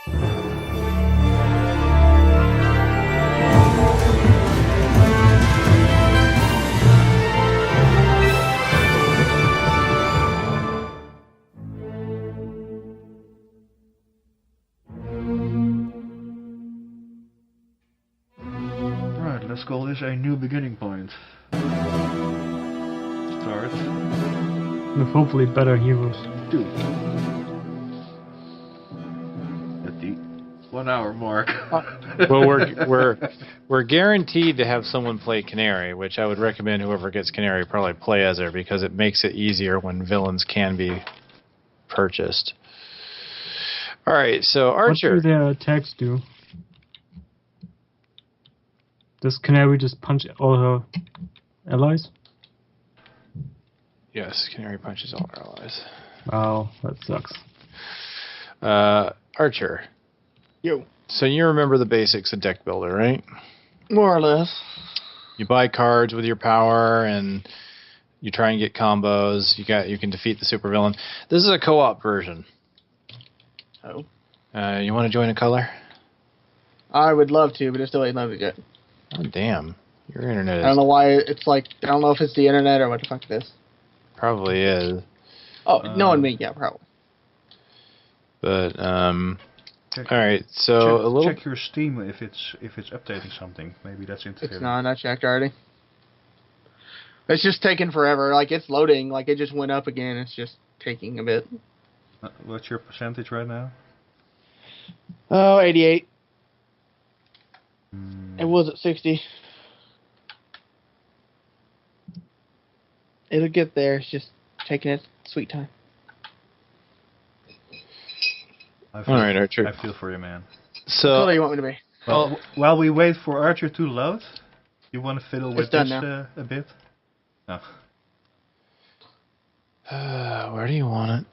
Right, let's call this a new beginning point. Start. With hopefully better heroes. 2. At the 1 hour mark. Well, we're guaranteed to have someone play Canary, which I would recommend whoever gets Canary probably play as her because it makes it easier when villains can be purchased. All right, so Archer. What do their attacks do? Does Canary just punch all her allies? Yes, Canary punches all our allies. Wow, that sucks. Archer. Yo. So you remember the basics of deck builder, right? More or less. You buy cards with your power, and you try and get combos. You can defeat the supervillain. This is a co-op version. Oh. You want to join a color? I would love to, but it's still ain't loaded yet. Oh damn, your internet is I don't know why it's like. I don't know if it's the internet or what the fuck it is. probably is. Oh, knowing me, yeah, probably. But Check, all right. So check your Steam if it's updating something. Maybe that's interfering. It's not checked already. It's just taking forever. Like, it's loading. Like, it just went up again. It's just taking a bit. What's your percentage right now? Oh, 88. It was at 60. It'll get there. It's just taking its sweet time. all right, Archer. I feel for you, man. So What do you want me to be? Well, while we wait for Archer to load, you want to fiddle with done this now. a bit? No. where do you want it?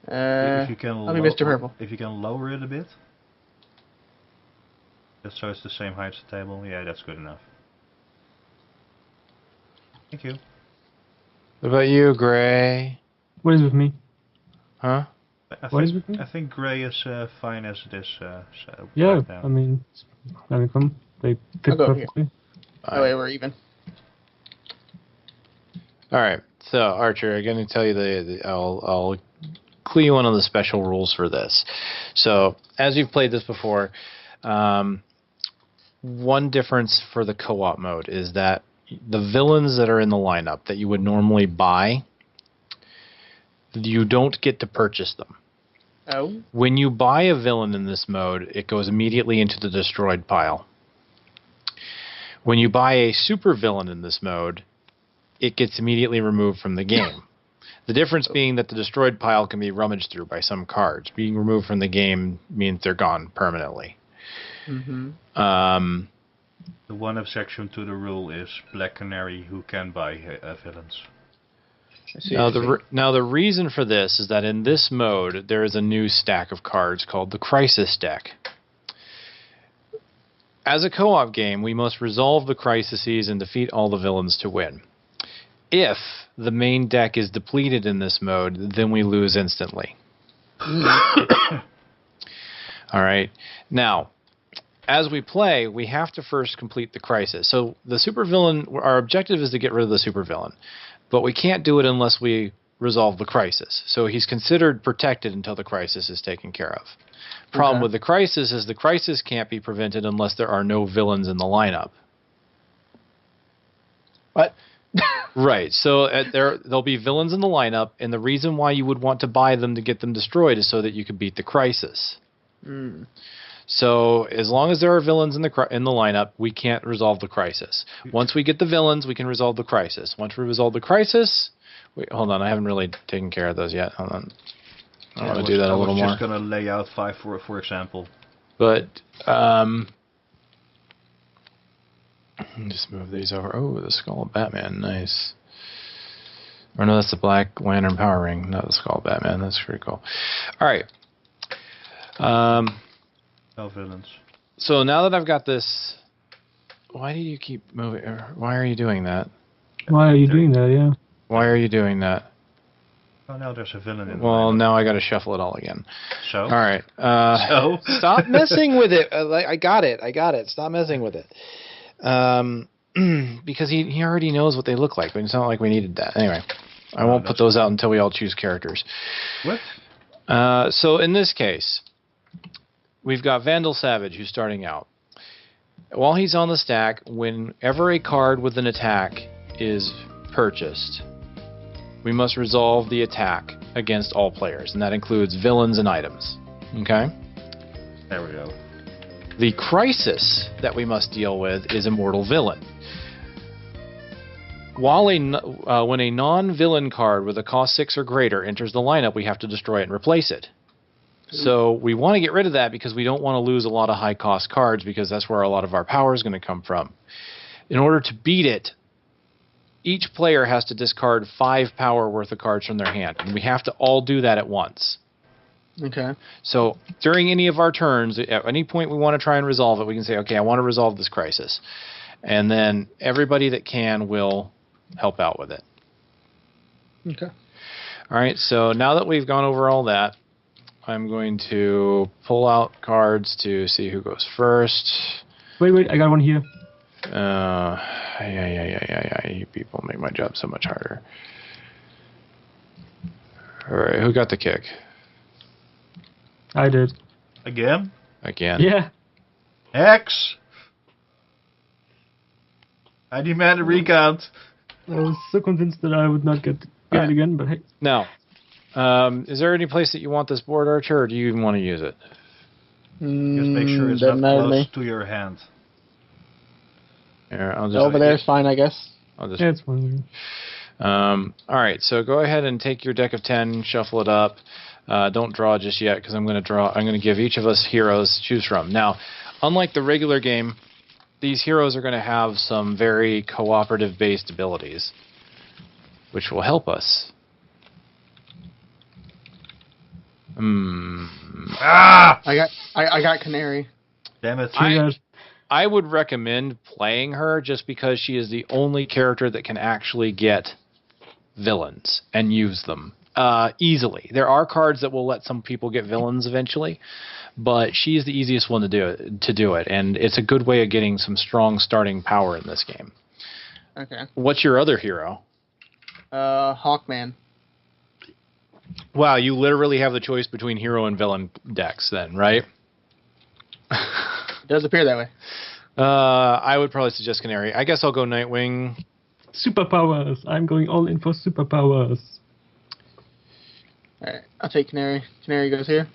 If you can Let me Mr. Purple. If you can lower it a bit, just so it's the same height as the table. Yeah, that's good enough. Thank you. What about you, Gray? What is with me? Huh? What is with me? I think Grey is fine as it is. Yeah, right now. I mean, let me come. They fit I'll go here. perfectly. Oh, wait, we're even. All right. So Archer, I'm going to tell you I'll clue you in on the special rules for this. So as you've played this before, one difference for the co-op mode is that the villains that are in the lineup that you would normally buy, you don't get to purchase them. Oh. When you buy a villain in this mode, it goes immediately into the destroyed pile. When you buy a super villain in this mode, it gets immediately removed from the game. The difference being that the destroyed pile can be rummaged through by some cards. Being removed from the game means they're gone permanently. Mm-hmm. The one objection to the rule is Black Canary, who can buy villains. Now the reason for this is that in this mode there is a new stack of cards called the Crisis deck. As a co-op game, we must resolve the crises and defeat all the villains to win. If the main deck is depleted in this mode, then we lose instantly. All right. Now, as we play, we have to first complete the crisis. So the supervillain, our objective is to get rid of the supervillain, but we can't do it unless we resolve the crisis. So he's considered protected until the crisis is taken care of. Problem with the crisis is the crisis can't be prevented unless there are no villains in the lineup. What? Right. So there'll be villains in the lineup, and the reason why you would want to buy them to get them destroyed is so that you can beat the crisis. Mm. So as long as there are villains in the lineup, we can't resolve the crisis. Once we get the villains, we can resolve the crisis. Once we resolve the crisis, hold on, I haven't really taken care of those yet. Hold on, I want to do that a little more. I was just gonna lay out 5 for example. But just move these over. Oh, the skull of Batman, nice. Or no, that's the Black Lantern power ring, not the skull of Batman. That's pretty cool. All right. No villains. So now that I've got this, why do you keep moving? Or why are you doing that? Why are you doing that, yeah? Why are you doing that? Oh no, there's a villain in the Well, lineup. now I got to shuffle it all again. So? All right. So? Stop messing with it. I got it. Stop messing with it. Because he already knows what they look like, but it's not like we needed that. Anyway, I won't put those out until we all choose characters. What? So in this case, we've got Vandal Savage, who's starting out. While he's on the stack, whenever a card with an attack is purchased, we must resolve the attack against all players, and that includes villains and items. Okay? There we go. The crisis that we must deal with is a mortal villain. When a non-villain card with a cost 6 or greater enters the lineup, we have to destroy it and replace it. So we want to get rid of that because we don't want to lose a lot of high-cost cards, because that's where a lot of our power is going to come from. In order to beat it, each player has to discard 5 power worth of cards from their hand, and we have to all do that at once. Okay. So during any of our turns, at any point we want to try and resolve it, we can say, okay, I want to resolve this crisis. And then everybody that can will help out with it. Okay. All right, so now that we've gone over all that, I'm going to pull out cards to see who goes first. Wait, I got one here. You people make my job so much harder. All right, who got the kick? I did. Again? Again. Yeah. X! I demand a recount. I was so convinced that I would not get it again, but hey. Now, is there any place that you want this board, Archer, or do you even want to use it? Just make sure it's doesn't not matter to close me. to your hand. Here, I'll just, Over there is fine, I guess. I'll just, Yeah, it's fine. all right, so go ahead and take your deck of 10, shuffle it up. Don't draw just yet, because I'm going to give each of us heroes to choose from. Now, unlike the regular game, these heroes are going to have some very cooperative-based abilities, which will help us. Ah! I got Canary. Damn it. I would recommend playing her just because she is the only character that can actually get villains and use them easily. There are cards that will let some people get villains eventually, but she's the easiest one to do it, and it's a good way of getting some strong starting power in this game. Okay. What's your other hero? Hawkman. Wow, you literally have the choice between hero and villain decks then, right? It does appear that way. I would probably suggest Canary. I guess I'll go Nightwing. Superpowers. I'm going all in for superpowers. Alright, I'll take Canary. Canary goes here.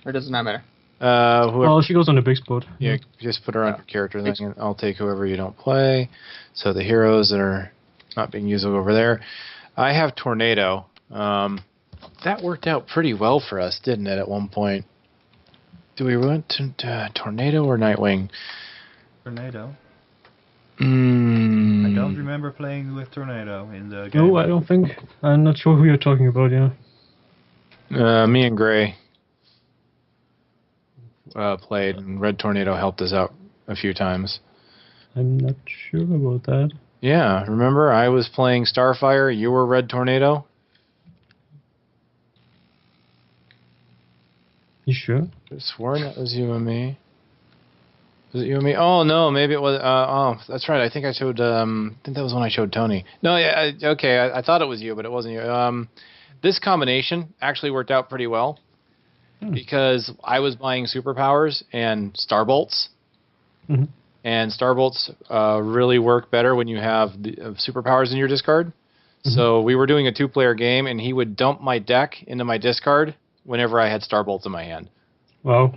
Or does it not matter? Whoever. Well, she goes on the big spot. Yeah, just put her on your character thing, and I'll take whoever you don't play. So the heroes that are not being used will go over there. I have Tornado. That worked out pretty well for us, didn't it, at one point? Do we want to Tornado or Nightwing? Tornado. I Mm. don't remember playing with Tornado in the game. No, I don't think. I'm not sure who you're talking about, yeah. Me and Gray played, and Red Tornado helped us out a few times. I'm not sure about that. Yeah, remember? I was playing Starfire, you were Red Tornado? You sure? I could have sworn that was you and me. Was it you and me? Oh, no, maybe it was... that's right. I think I showed... I think that was when I showed Tony. No, yeah, okay, I thought it was you, but it wasn't you. This combination actually worked out pretty well because I was buying superpowers and Starbolts. Mm-hmm. And Starbolts really work better when you have the superpowers in your discard. Mm-hmm. So we were doing a 2-player game, and he would dump my deck into my discard whenever I had Starbolts in my hand. Wow.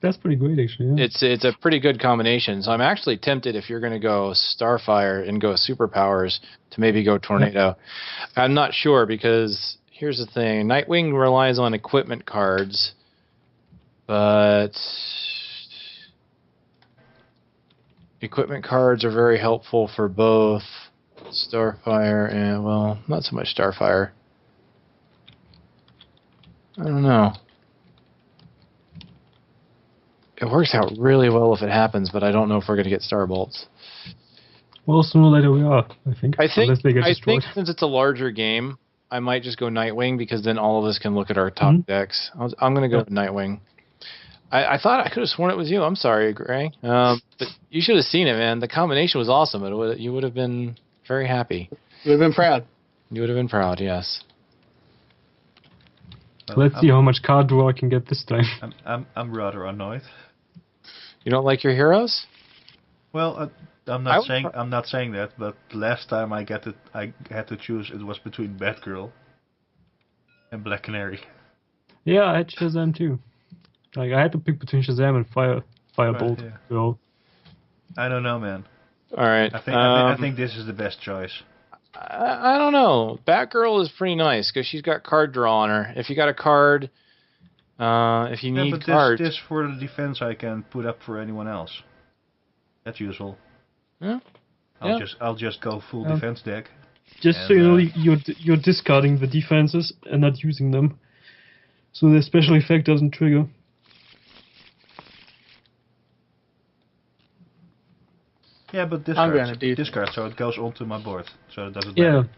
That's pretty great, actually. Yeah. It's a pretty good combination. So I'm actually tempted, if you're going to go Starfire and go superpowers, to maybe go Tornado. I'm not sure, because here's the thing. Nightwing relies on equipment cards, but equipment cards are very helpful for both Starfire and, well, not so much Starfire. I don't know. It works out really well if it happens, but I don't know if we're going to get Starbolts. Well, sooner or later we are, I think. Unless they get I destroyed. think since it's a larger game, I might just go Nightwing because then all of us can look at our top decks. I'm going to go with Nightwing. I thought I could have sworn it was you. I'm sorry, Gray. But you should have seen it, man. The combination was awesome. You would have been very happy. You would have been proud. You would have been proud, yes. Well, Let's see how much card draw I can get this time. I'm rather annoyed. You don't like your heroes? Well, I'm not saying that, but last time I had to choose, it was between Batgirl and Black Canary. Yeah, I had Shazam too. Like I had to pick between Shazam and Firebolt. Yeah. So I don't know, man. All right. I think this is the best choice. I don't know. Batgirl is pretty nice because she's got card draw on her. If you got a card, if you need cards. This for the defense I can put up for anyone else. That's useful. Yeah. I'll just go full defense deck. Just so you know, you're discarding the defenses and not using them, so the special effect doesn't trigger. Yeah, but discard, so it goes onto my board, so it doesn't matter.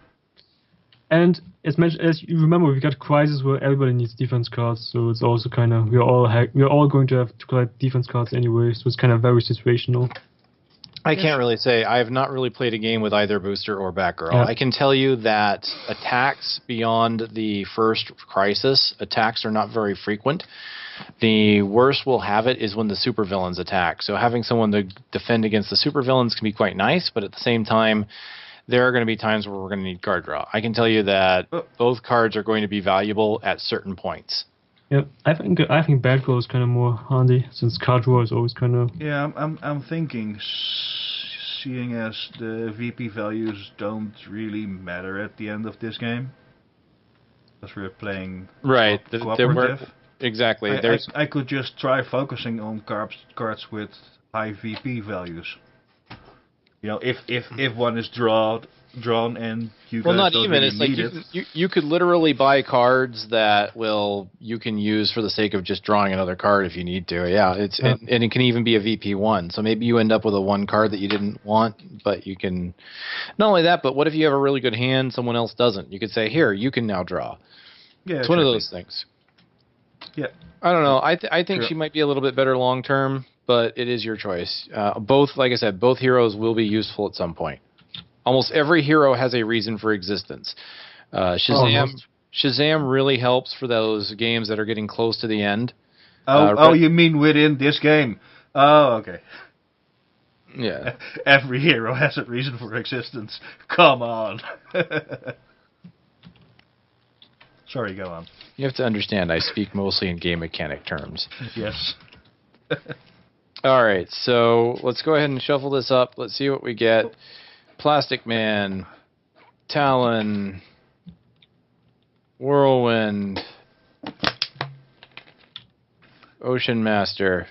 And as you remember, we've got Crisis where everybody needs defense cards, so it's also kind of we're all going to have to collect defense cards anyway, so it's kind of very situational. I can't really say. I have not really played a game with either Booster or Batgirl. Yeah. I can tell you that attacks beyond the first Crisis, attacks are not very frequent. The worst we'll have it is when the supervillains attack. So having someone to defend against the supervillains can be quite nice, but at the same time, there are going to be times where we're going to need card draw. I can tell you that both cards are going to be valuable at certain points. Yep, I think Batgirl is kind of more handy since card draw is always kind of. Yeah, I'm thinking, seeing as the VP values don't really matter at the end of this game, because we're playing cooperative. Exactly. I could just try focusing on cards with high VP values. You know, if one is drawn and you guys not don't even. really It's like need you could literally buy cards that you can use for the sake of just drawing another card if you need to. Yeah, and it can even be a VP1. So maybe you end up with a one card that you didn't want, but you can. Not only that, but what if you have a really good hand, someone else doesn't? You could say, here, you can now draw. Yeah, it's one of those things. Yeah. I don't know. I think she might be a little bit better long term, but it is your choice. Both, like I said, both heroes will be useful at some point. Almost every hero has a reason for existence. Shazam really helps for those games that are getting close to the end. You mean within this game? Oh, okay. Yeah. Every hero has a reason for existence. Come on. Sorry, go on. You have to understand, I speak mostly in game mechanic terms. Yes. All right, so let's go ahead and shuffle this up. Let's see what we get. Plastic Man, Talon, Whirlwind, Ocean Master.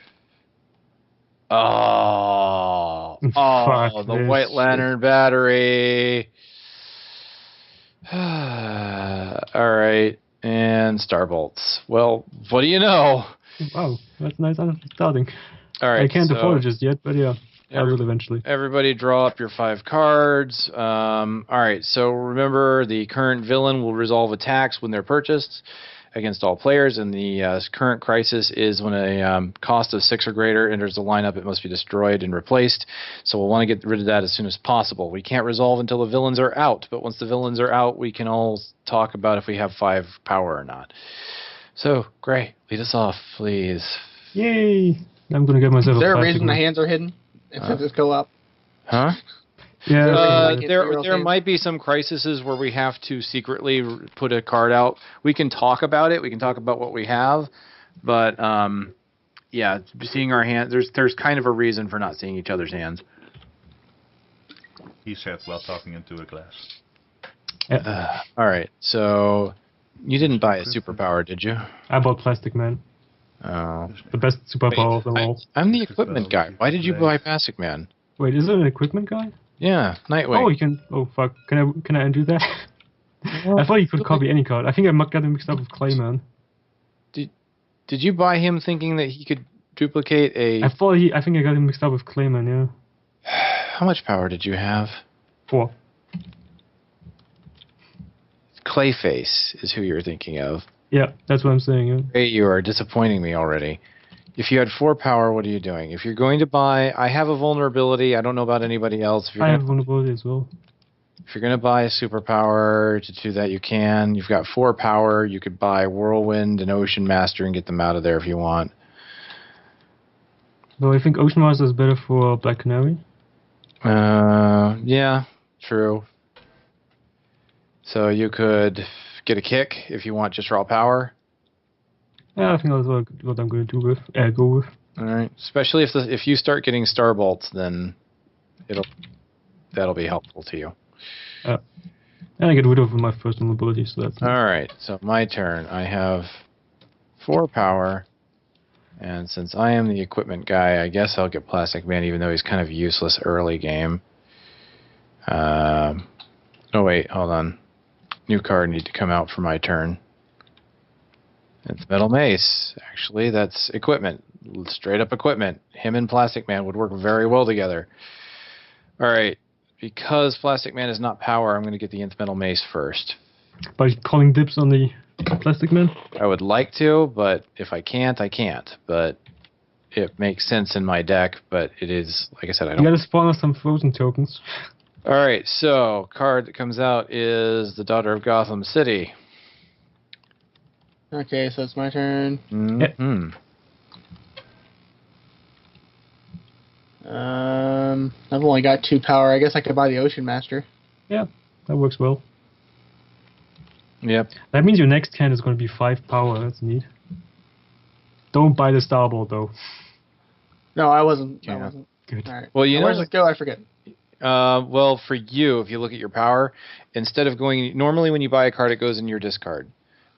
Oh, the White Lantern battery. All right, and Starbolts. Well, what do you know? Wow, that's nice starting. All right, I can't afford it just yet, but yeah, I will eventually. Everybody draw up your 5 cards. All right, so remember the current villain will resolve attacks when they're purchased against all players, and the current crisis is when a cost of 6 or greater enters the lineup, it must be destroyed and replaced. So we'll want to get rid of that as soon as possible. We can't resolve until the villains are out, but once the villains are out, we can all talk about if we have 5 power or not. So, Gray, lead us off, please. Yay! I'm going to get myself Is there a a reason one. the hands are hidden? If it's co-op? Huh? Yeah. There might be some crises where we have to secretly put a card out. We can talk about it. We can talk about what we have, but yeah, seeing our hands. There's kind of a reason for not seeing each other's hands. He said while talking into a glass. All right, so you didn't buy a superpower, did you? I bought Plastic Man. Oh, The best superpower of them all. I'm the equipment guy. Why did you buy Plastic Man? Wait, is it an equipment guy? Yeah, Nightwing. Oh, you can. Oh, fuck. Can I undo that? I thought you could copy any card. I think I got him mixed up with Clayman. Did you buy him thinking that he could duplicate a? I think I got him mixed up with Clayman. Yeah. How much power did you have? 4. Clayface is who you're thinking of. Yeah, that's what I'm saying. Yeah. Hey, you are disappointing me already. If you had 4 power, what are you doing? If you're going to buy, I have a vulnerability. I don't know about anybody else. If you're I have vulnerability as well. If you're going to buy a superpower to do that, you can. You've got 4 power. You could buy Whirlwind and Ocean Master and get them out of there if you want. Though I think Ocean Master is better for Black Canary. Yeah, true. So you could get a kick if you want just raw power. Yeah, I think that's what I'm going to do with. Go with. All right. Especially if you start getting star bolts, then that'll be helpful to you. And I get rid of my first vulnerability, so that's... All right. So my turn. I have 4 power. And since I am the equipment guy, I guess I'll get Plastic Man, even though he's kind of useless early game. Oh, wait. Hold on. New card need to come out for my turn. It's Metal Mace. Actually, that's equipment. Straight up equipment. Him and Plastic Man would work very well together. All right. Because Plastic Man is not power, I'm going to get the Nth Metal Mace first. By calling dibs on the Plastic Man? I would like to, but if I can't, I can't. But it makes sense in my deck, but it is, like I said, I don't... You gotta spawn us some frozen tokens. Alright, so, card that comes out is the Daughter of Gotham City. Okay, so it's my turn. Mm-hmm. I've only got 2 power. I guess I could buy the Ocean Master. Yeah, that works well. Yep. That means your next can is going to be 5 power. That's neat. Don't buy the Starbolt, though. No, I wasn't. Yeah. I wasn't. Good. All right. Well, you know... Where's it go? I forget. Well, for you, if you look at your power, instead of going... Normally when you buy a card, it goes in your discard.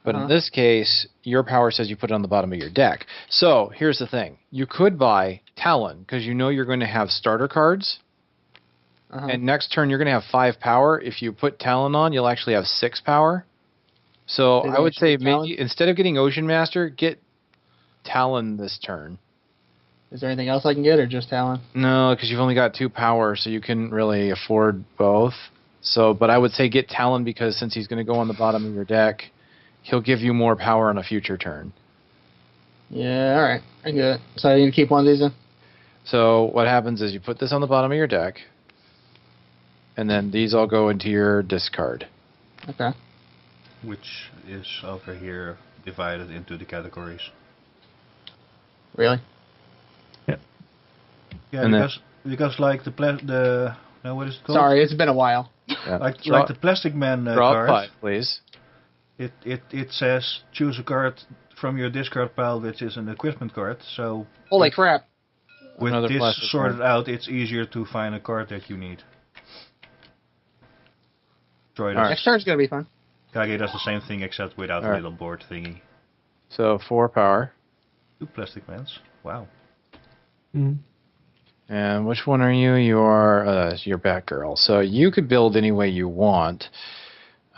But in this case, your power says you put it on the bottom of your deck. So, here's the thing. You could buy Talon, because you know you're going to have starter cards. And next turn, you're going to have 5 power. If you put Talon on, you'll actually have 6 power. So, I would say maybe instead of getting Ocean Master, get Talon this turn. Is there anything else I can get, or just Talon? No, because you've only got 2 power, so you couldn't really afford both. So, but I would say get Talon, because since he's going to go on the bottom of your deck... He'll give you more power on a future turn. Yeah, alright. I get it. So you going to keep one of these then? So what happens is you put this on the bottom of your deck, and then these all go into your discard. Okay. Which is over here divided into the categories. Really? Yeah, and because like no, what is it called? Sorry, it's been a while. Yeah. Like the Plastic Man draw card. 5, please. It says choose a card from your discard pile, which is an equipment card. So Holy crap! with Another this Plastic sorted Man. out, it's easier to find a card that you need. Next turn's going to be fun. Kage does the same thing except without a little board thingy. So 4 power. 2 Plastic Mans. Wow. Mm. And which one are you? You're Batgirl. So you could build any way you want.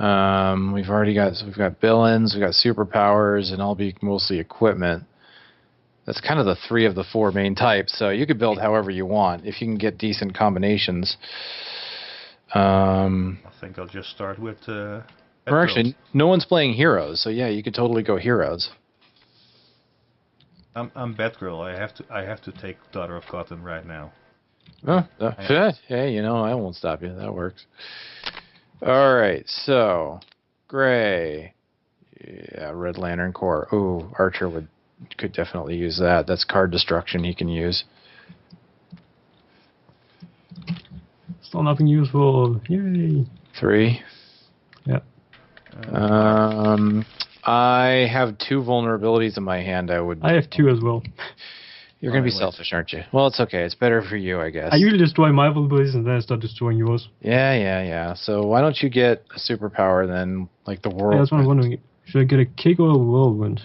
We've got villains, we've got superpowers, and I'll be mostly equipment. That's kind of the 3 of the 4 main types. So you could build however you want if you can get decent combinations. I think I'll just start with. Or actually, no one's playing heroes, so yeah, you could totally go heroes. I'm Batgirl. I have to take Daughter of Gotham right now. Oh, hey, I won't stop you. That works. All right, so gray, yeah, Red Lantern Corps. Ooh, Archer could definitely use that. That's card destruction he can use. Still nothing useful. Yay. 3. Yeah. I have 2 vulnerabilities in my hand. I have 2 as well. You're going to be selfish, aren't you? Well, it's okay. It's better for you, I guess. I usually destroy my vulnerabilities and then I start destroying yours. Yeah. So why don't you get a superpower then, like the Whirlwind? Yeah, that's what I'm wondering. Should I get a kick or a Whirlwind?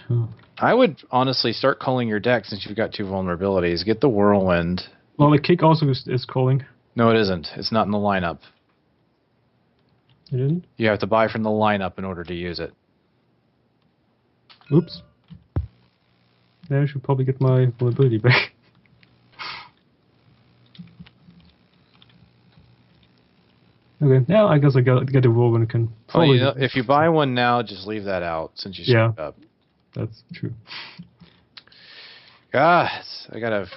I would honestly start calling your deck since you've got 2 vulnerabilities. Get the Whirlwind. Well, the kick also is calling. No, it isn't. It's not in the lineup. It isn't? You have to buy from the lineup in order to use it. Oops. Yeah, I should probably get my vulnerability back. Okay, now I guess I get a Whirlwind and can. If you buy one now, just leave that out since you screwed up. That's true. God, I gotta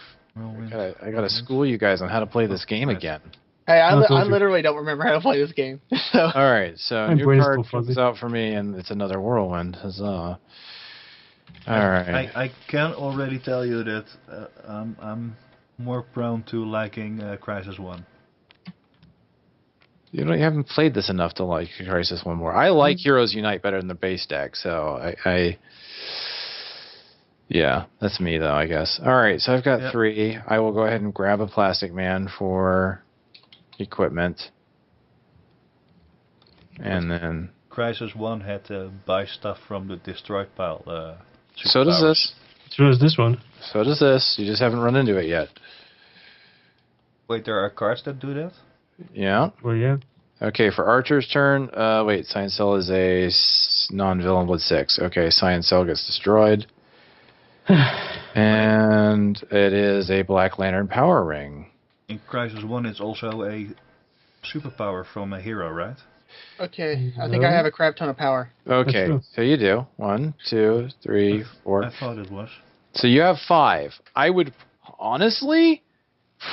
school you guys on how to play this game again. Hey, I literally don't remember how to play this game. So. All right, so new card comes out for me, and it's another Whirlwind. Huzzah! All right. I can already tell you that I'm more prone to liking Crisis 1. You haven't played this enough to like Crisis 1 more. I like Heroes Unite better than the base deck, so yeah, that's me though, I guess. All right, so I've got 3. I will go ahead and grab a Plastic Man for equipment, and then Crisis 1 had to buy stuff from the destroyed pile. So does this. So does this one. So does this. You just haven't run into it yet. Wait, there are cards that do that? Yeah. Well, yeah. Okay, for Archer's turn, wait, Science Cell is a non-villain with 6. Okay, Science Cell gets destroyed. And it is a Black Lantern Power Ring. In Crisis 1, it's also a superpower from a hero, right? Okay, I think I have a crap ton of power. Okay, so you do. 1, 2, 3, 4. I thought it was. So you have 5. I would honestly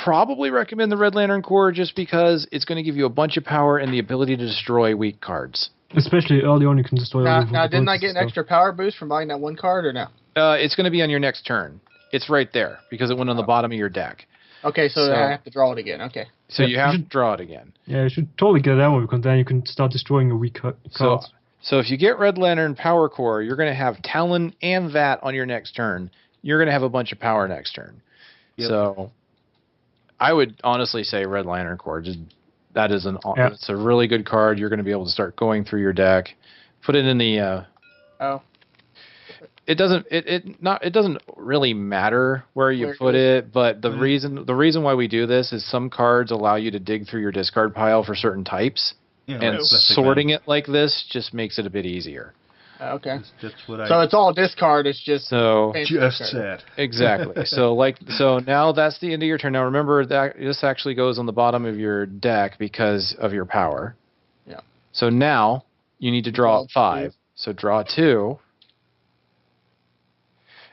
probably recommend the Red Lantern Corps just because it's going to give you a bunch of power and the ability to destroy weak cards. Especially early on, you can destroy. Now, didn't I get an extra power boost from buying that one card, or no? It's going to be on your next turn. It's right there because it went on the bottom of your deck. Okay, so I have to draw it again. Okay. So you have to draw it again. Yeah, you should totally get that one because then you can start destroying a weak card. So if you get Red Lantern Power Core, you're going to have Talon and that on your next turn. You're going to have a bunch of power next turn. Yep. So I would honestly say Red Lantern Core. It's a really good card. You're going to be able to start going through your deck. Put it in the. It doesn't really matter where you put it, but the reason why we do this is some cards allow you to dig through your discard pile for certain types, and sorting it like this just makes it a bit easier. Okay. That's what so it's all discard. It's just said exactly. So now that's the end of your turn. Now remember that this actually goes on the bottom of your deck because of your power. Yeah. So now you need to draw 5. So draw 2.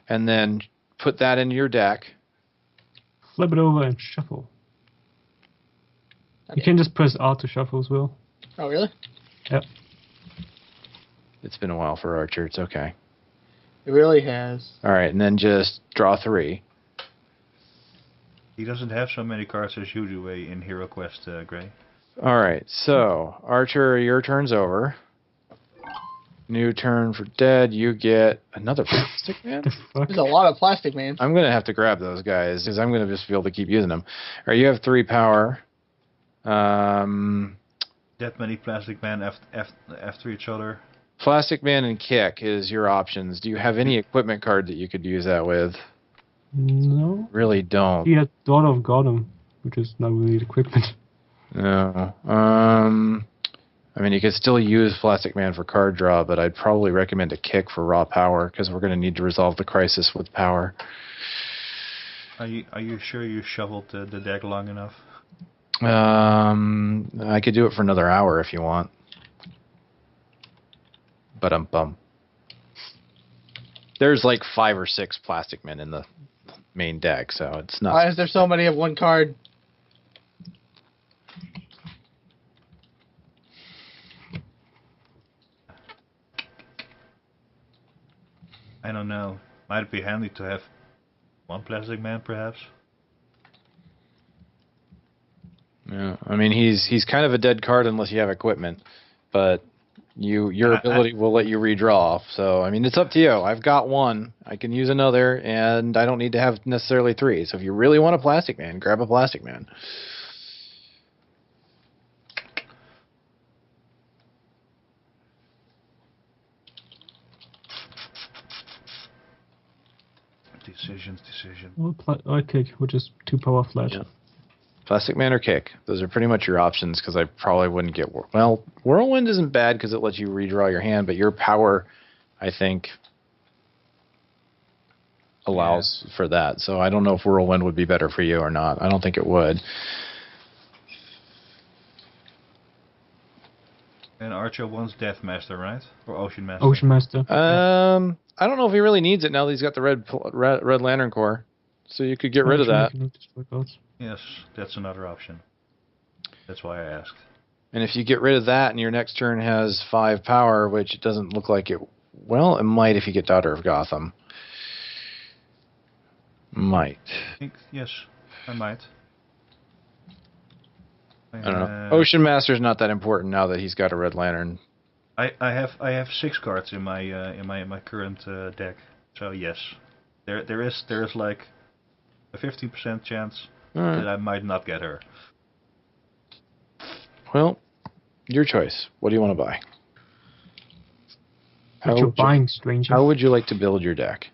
And then put that into your deck. Flip it over and shuffle. Okay. You can just press R to shuffle as well. Oh, really? Yep. It's been a while for Archer. It's okay. It really has. All right, and then just draw 3. He doesn't have so many cards as you do in Hero Quest, Gray. All right, so Archer, your turn's over. New turn for Dead. You get another Plastic Man. There's a lot of Plastic Man. I'm going to have to grab those guys because I'm going to just be able to keep using them. All right, you have 3 power. That many Plastic Man after each other. Plastic Man and Kick is your options. Do you have any equipment card that you could use that with? No. Really don't. He had Daughter of Gotham, which is not really equipment. No. I mean, you could still use Plastic Man for card draw, but I'd probably recommend a Kick for raw power because we're going to need to resolve the crisis with power. Are you sure you shoveled the deck long enough? I could do it for another hour if you want. But there's like 5 or 6 Plastic Men in the main deck, so it's not. Why is there so many of one card? I don't know. Might it be handy to have one Plastic Man, perhaps? Yeah, I mean he's kind of a dead card unless you have equipment, but your ability will let you redraw. So I mean it's up to you. I've got 1. I can use another, and I don't need to have necessarily 3. So if you really want a Plastic Man, grab a Plastic Man. Decision. Or Kick, which is 2 power flat. Yeah. Plastic Man or Kick. Those are pretty much your options because I probably wouldn't get... Well, Whirlwind isn't bad because it lets you redraw your hand, but your power, I think, allows for that. So I don't know if Whirlwind would be better for you or not. I don't think it would. And Archer wants Death Master, right? Or Ocean Master? Ocean Master. I don't know if he really needs it now that he's got the red Lantern Core. So you could get rid of that. Yes, that's another option. That's why I asked. And if you get rid of that and your next turn has 5 power, which it doesn't look like it... Well, it might if you get Daughter of Gotham. Might. Yes, I might. I don't know. Ocean Master's not that important now that he's got a Red Lantern. I have 6 cards in my current deck. So yes. There is like a 15% chance that I might not get her. Well, your choice. What do you want to buy? What you're buying, stranger? How would you like to build your deck?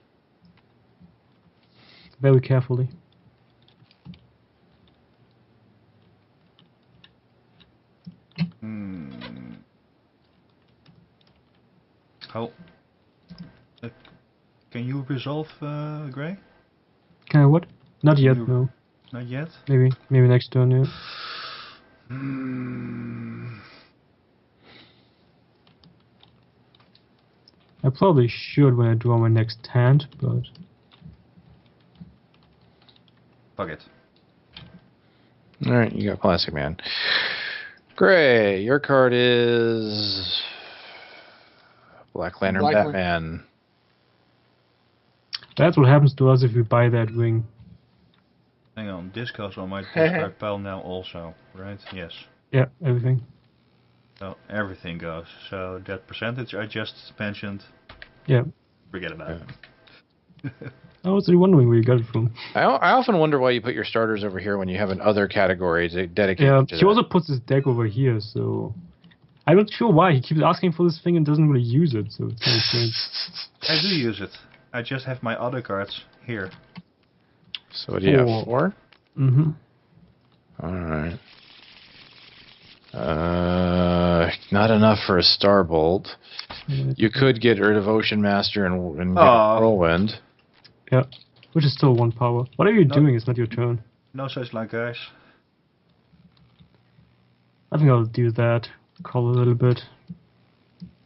Very carefully. How? Can you resolve Gray? Can I what? Not yet, no. Not yet? Maybe next turn, yeah. I probably should when I draw my next hand, but... Fuck it. Alright, you got Plastic Man. Gray, your card is... Black Lantern Batman. That's what happens to us if we buy that ring. Hang on, this goes on my discard pile now also, right? Yes. Yeah, everything. So everything goes. So that percentage I just mentioned, yeah, forget about it. I was really wondering where you got it from. I often wonder why you put your starters over here when you have an other category dedicated to he also puts his deck over here, so... I'm not sure why. He keeps asking for this thing and doesn't really use it, so it's kind of strange. I do use it. I just have my other cards here. So what do you have, 4? Mm-hmm. Alright. Not enough for a Starbolt. You could get rid of Ocean Master and get Whirlwind. Yeah, which is still 1 power. Whatever you're doing, it's not your turn. No such luck, guys. I think I'll do that. Call a little bit.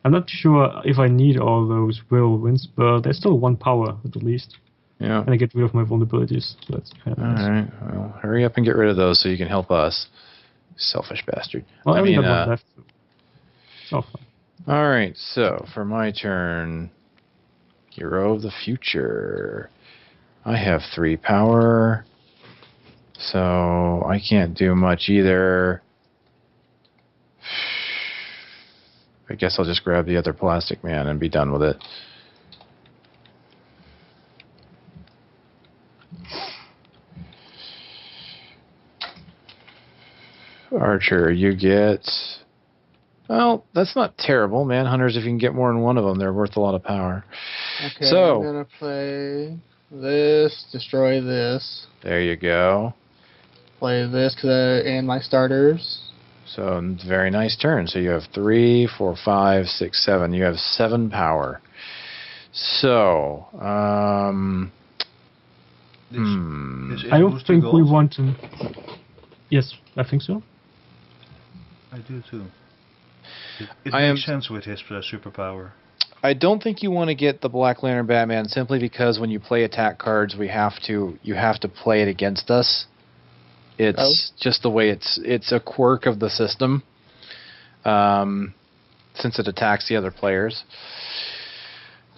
I'm not sure if I need all those whirlwinds, but there's still 1 power at the least. Yeah. And I get rid of my vulnerabilities, so that's kind of nice. Alright, well, hurry up and get rid of those so you can help us. Selfish bastard. Well, I only got 1 left. So. Oh, fine. Alright, so for my turn, Hero of the Future. I have 3 power, so I can't do much either. I guess I'll just grab the other Plastic Man and be done with it. Archer, you get... Well, that's not terrible. Manhunters, if you can get more than 1 of them, they're worth a lot of power. Okay, so, I'm going to play this, destroy this. There you go. Play this and my starters. So, very nice turn. So you have 3, 4, 5, 6, 7. You have 7 power. So, This I don't think we want to... Yes, I think so. I do too. It makes sense with his superpower. I don't think you want to get the Black Lantern Batman simply because when you play attack cards, you have to play it against us. It's just the way it's a quirk of the system, since it attacks the other players.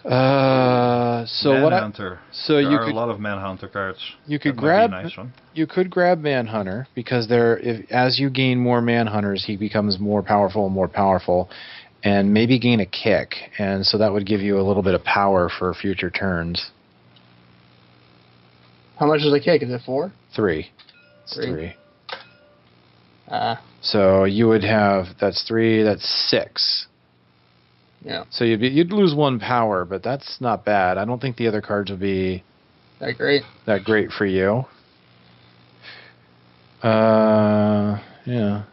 So Manhunter. So there are a lot of Manhunter cards. You could grab a nice one. You could grab Manhunter because as you gain more Manhunters, he becomes more powerful, and maybe gain a kick, and so that would give you a little bit of power for future turns. How much is a kick? Is it 4? 3. It's 3. So you would have, that's 3, that's 6. Yeah. So you'd lose 1 power, but that's not bad. I don't think the other cards would be that great for you. Yeah.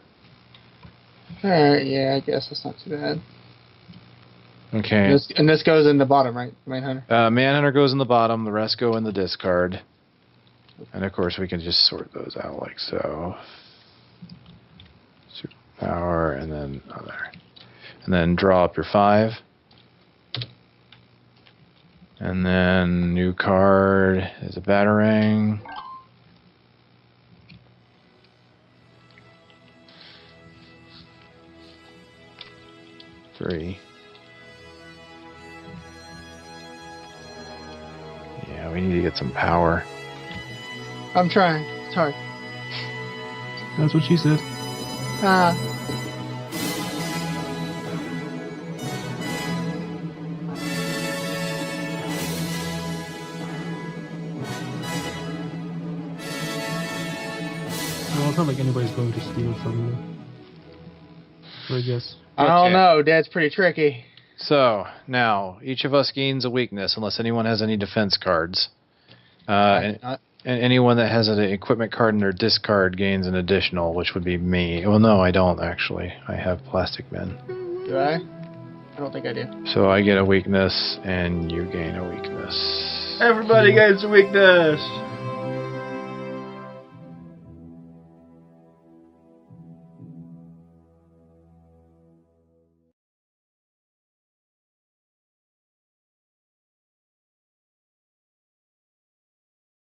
Alright, yeah, I guess that's not too bad. Okay. And this goes in the bottom, right? Manhunter? Manhunter goes in the bottom, the rest go in the discard. And of course we can just sort those out like so. Superpower and then other. And then draw up your 5. And then new card is a Batarang. Three. Yeah, we need to get some power. I'm trying. It's hard. That's what she said. Well, it's not like anybody's going to steal from you. So I guess. I don't know. Dad's pretty tricky. So, now, each of us gains a weakness, unless anyone has any defense cards. And anyone that has an equipment card in their discard gains an additional, which would be me. Well, no, I don't, actually. I have Plastic Men. Do I? I don't think I do. So I get a weakness, and you gain a weakness. Everybody gets a weakness!